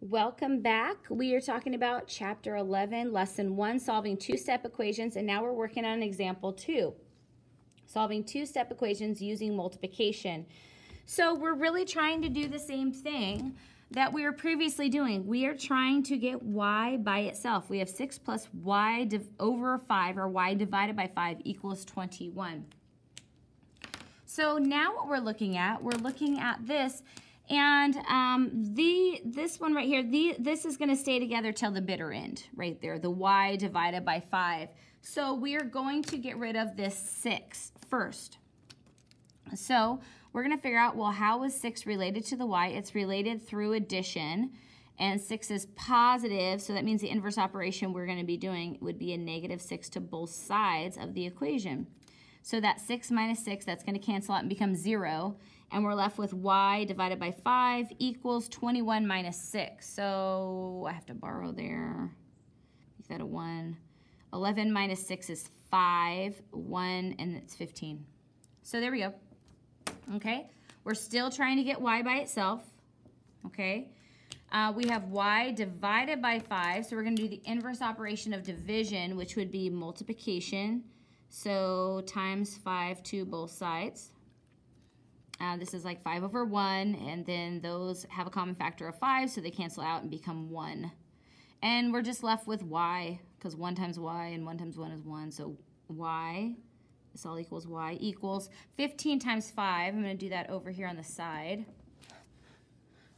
Welcome back. We are talking about Chapter 11, Lesson 1, solving two-step equations, and now we're working on example 2, solving two-step equations using multiplication. So we're really trying to do the same thing that we were previously doing. We are trying to get y by itself. We have 6 plus y over 5, or y divided by 5 equals 21. So now what we're looking at this. And this one right here, this is going to stay together till the bitter end, right there, the y divided by 5. So we are going to get rid of this 6 first. So we're going to figure out, well, how is 6 related to the y? It's related through addition, and 6 is positive, so that means the inverse operation we're going to be doing would be a negative 6 to both sides of the equation. So that 6 minus 6, that's going to cancel out and become 0. And we're left with y divided by 5 equals 21 minus 6. So I have to borrow there. Make that a 1. 11 minus 6 is 5. 1, and it's 15. So there we go. Okay. We're still trying to get y by itself. Okay. We have y divided by 5. So we're going to do the inverse operation of division, which would be multiplication. So times 5 to both sides. This is like 5 over 1, and then those have a common factor of 5, so they cancel out and become 1. And we're just left with y, because 1 times y and 1 times 1 is 1. So y, this all equals y, equals 15 times 5. I'm going to do that over here on the side.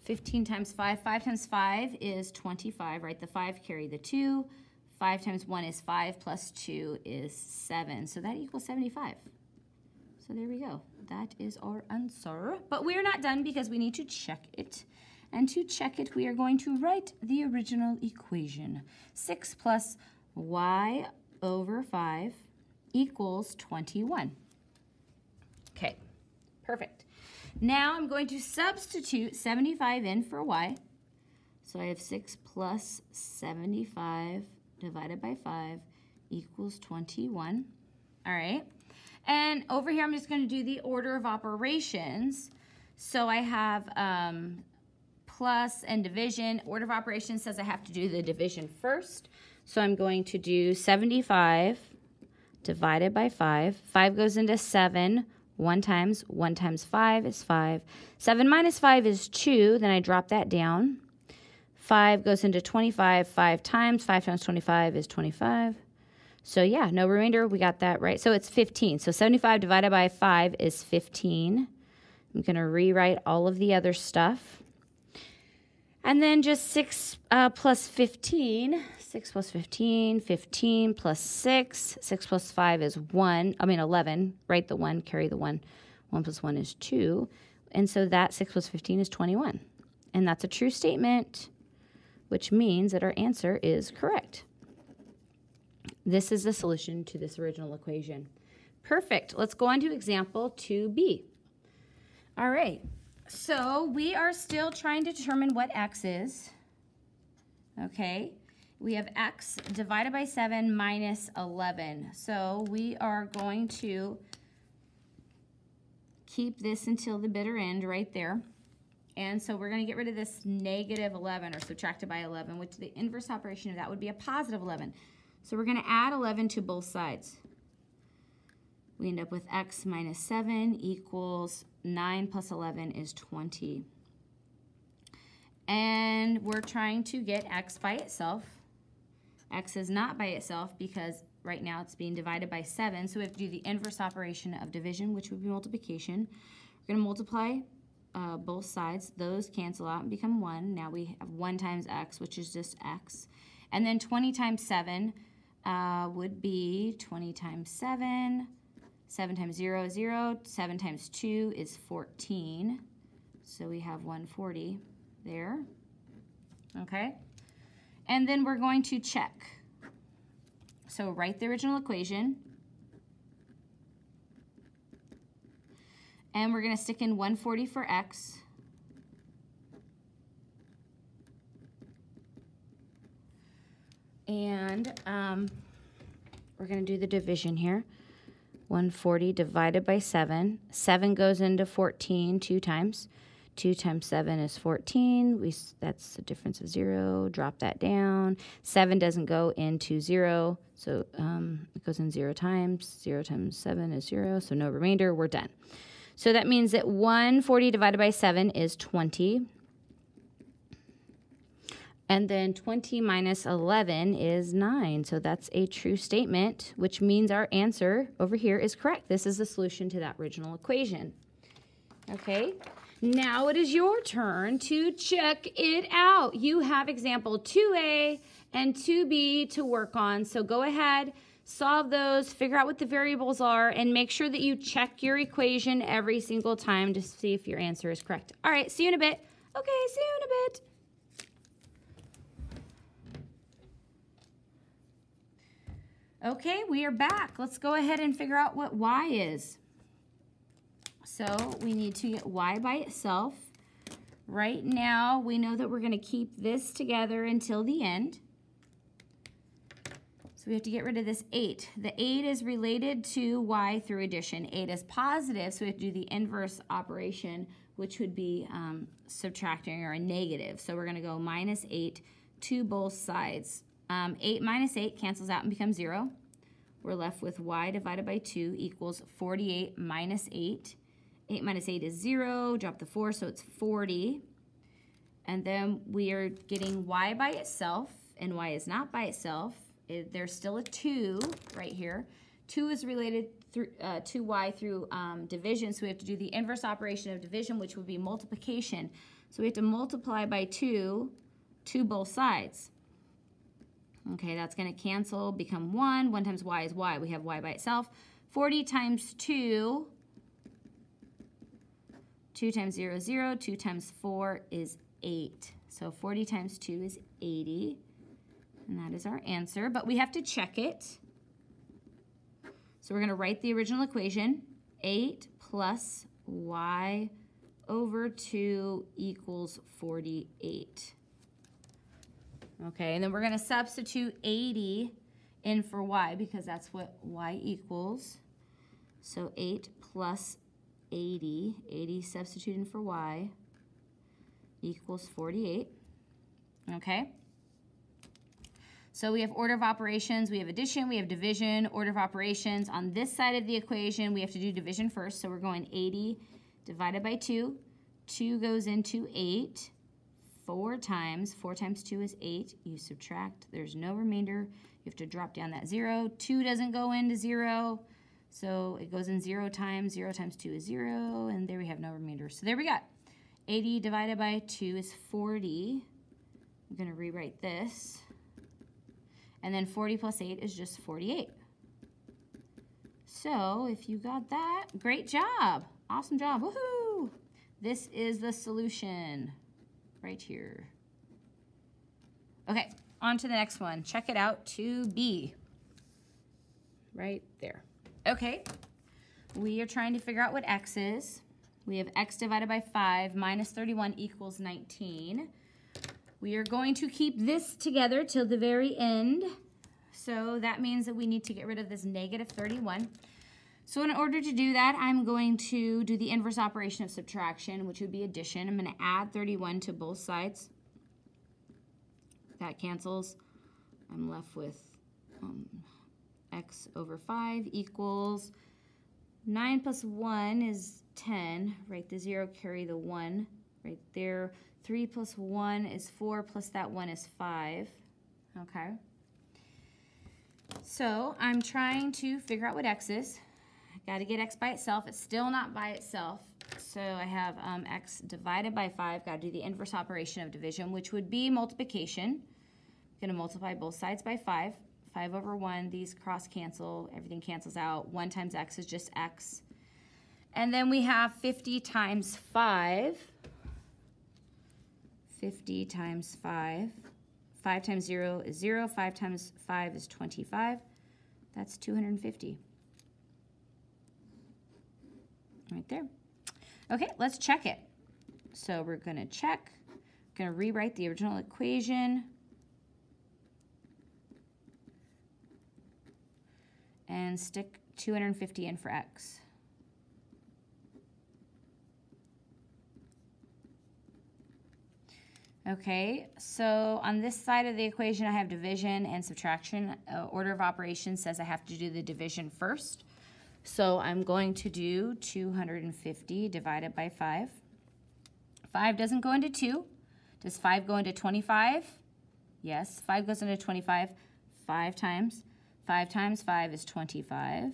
15 times 5. 5 times 5 is 25, right? The 5 carry the 2. 5 times 1 is 5, plus 2 is 7. So that equals 75. So there we go. That is our answer. But we are not done because we need to check it. And to check it, we are going to write the original equation. 6 plus y over 5 equals 21. Okay, perfect. Now I'm going to substitute 75 in for y. So I have 6 plus 75 divided by 5 equals 21. All right. And over here, I'm just going to do the order of operations. So I have plus and division. Order of operations says I have to do the division first. So I'm going to do 75 divided by 5. 5 goes into 7. 1 times 5 is 5. 7 minus 5 is 2. Then I drop that down. 5 goes into 25 5 times. 5 times 25 is 25. So yeah, no remainder, we got that right. So it's 15. So 75 divided by 5 is 15. I'm going to rewrite all of the other stuff. And then just 6 plus 15. 6 plus 15, 15 plus 6. 6 plus 5 is 11. Write the 1, carry the 1. 1 plus 1 is 2. And so that 6 plus 15 is 21. And that's a true statement, which means that our answer is correct. This is the solution to this original equation. Perfect. Let's go on to example 2b. All right. So we are still trying to determine what x is. Okay. We have x divided by 7 minus 11. So we are going to keep this until the bitter end right there. And so we're going to get rid of this negative 11, or subtracted by 11, which the inverse operation of that would be a positive 11. So we're going to add 11 to both sides. We end up with x minus 7 equals 9 plus 11 is 20. And we're trying to get x by itself. X is not by itself because right now it's being divided by 7. So we have to do the inverse operation of division, which would be multiplication. We're going to multiply both sides. Those cancel out and become 1. Now we have 1 times x, which is just x. And then 20 times 7 would be 20 times 7. 7 times 0 is 0. 7 times 2 is 14. So we have 140 there. Okay. And then we're going to check. So write the original equation. And we're going to stick in 140 for x. And we're going to do the division here. 140 divided by 7. 7 goes into 14 2 times. 2 times 7 is 14. That's a difference of 0. Drop that down. 7 doesn't go into 0, so it goes in 0 times. 0 times 7 is 0, so no remainder. We're done. So that means that 140 divided by 7 is 20. And then 20 minus 11 is 9. So that's a true statement, which means our answer over here is correct. This is the solution to that original equation. Okay, now it is your turn to check it out. You have example 2A and 2B to work on. So go ahead, solve those, figure out what the variables are, and make sure that you check your equation every single time to see if your answer is correct. All right, see you in a bit. Okay, see you in a bit. Okay, we are back. Let's go ahead and figure out what y is. So we need to get y by itself. Right now, we know that we're going to keep this together until the end. So we have to get rid of this 8. The 8 is related to y through addition. 8 is positive, so we have to do the inverse operation, which would be subtracting or a negative. So we're going to go minus 8 to both sides. 8 minus 8 cancels out and becomes 0. We're left with y divided by 2 equals 48 minus 8. 8 minus 8 is 0. Drop the 4, so it's 40. And then we are getting y by itself, and y is not by itself. There's still a 2 right here. 2 is related to y through division, so we have to do the inverse operation of division, which would be multiplication. So we have to multiply by 2 to both sides. Okay, that's going to cancel, become 1. 1 times y is y. We have y by itself. 40 times 2, 2 times 0 is 0. 2 times 4 is 8. So 40 times 2 is 80. And that is our answer. But we have to check it. So we're going to write the original equation. 8 plus y over 2 equals 48. Okay, and then we're going to substitute 80 in for y because that's what y equals. So 8 plus 80, 80 substituting for y equals 48. Okay? So we have order of operations, we have addition, we have division, order of operations. On this side of the equation, we have to do division first. So we're going 80 divided by 2. 2 goes into 8. 4 times 2 is 8. You subtract, there's no remainder. You have to drop down that 0. 2 doesn't go into 0, so it goes in 0 times 2 is 0, and there we have no remainder. So there we go. 80 divided by 2 is 40. I'm going to rewrite this. And then 40 plus 8 is just 48. So if you got that, great job. Awesome job. Woohoo! This is the solution. Right here. Okay, on to the next one. Check it out, 2B. Right there. Okay, we are trying to figure out what x is. We have x divided by 5 minus 31 equals 19. We are going to keep this together till the very end. So that means that we need to get rid of this negative 31. So in order to do that, I'm going to do the inverse operation of subtraction, which would be addition. I'm going to add 31 to both sides. That cancels. I'm left with x over 5 equals 9 plus 1 is 10. Write the 0, carry the 1 right there. 3 plus 1 is 4, plus that 1 is 5. Okay. So I'm trying to figure out what x is. Got to get x by itself. It's still not by itself. So I have x divided by 5. Got to do the inverse operation of division, which would be multiplication. I'm going to multiply both sides by 5. 5 over 1. These cross cancel. Everything cancels out. 1 times x is just x. And then we have 50 times 5. 50 times 5. 5 times 0 is 0. 5 times 5 is 25. That's 250. Right there. Okay, let's check it. So we're going to check. Going to rewrite the original equation. And stick 250 in for x. Okay, so on this side of the equation, I have division and subtraction. Order of operations says I have to do the division first. So I'm going to do 250 divided by 5. 5 doesn't go into 2. Does 5 go into 25? Yes, 5 goes into 25 5 times. 5 times 5 is 25.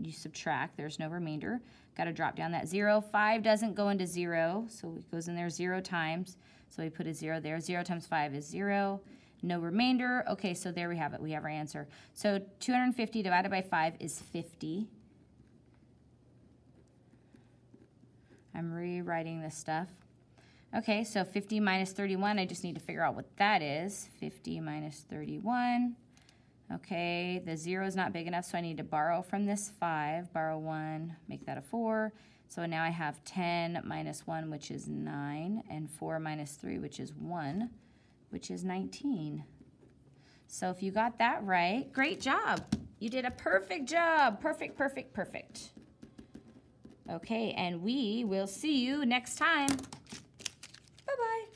You subtract, there's no remainder. Got to drop down that 0. 5 doesn't go into 0, so it goes in there 0 times. So we put a 0 there. 0 times 5 is 0. No remainder. Okay, so there we have it. We have our answer. So 250 divided by 5 is 50. I'm rewriting this stuff. Okay, so 50 minus 31, I just need to figure out what that is. 50 minus 31. Okay, the 0 is not big enough, so I need to borrow from this 5. Borrow 1, make that a 4. So now I have 10 minus 1, which is 9, and 4 minus 3, which is 1, which is 19. So if you got that right, great job. You did a perfect job. Perfect, perfect, perfect. Okay, and we will see you next time. Bye-bye.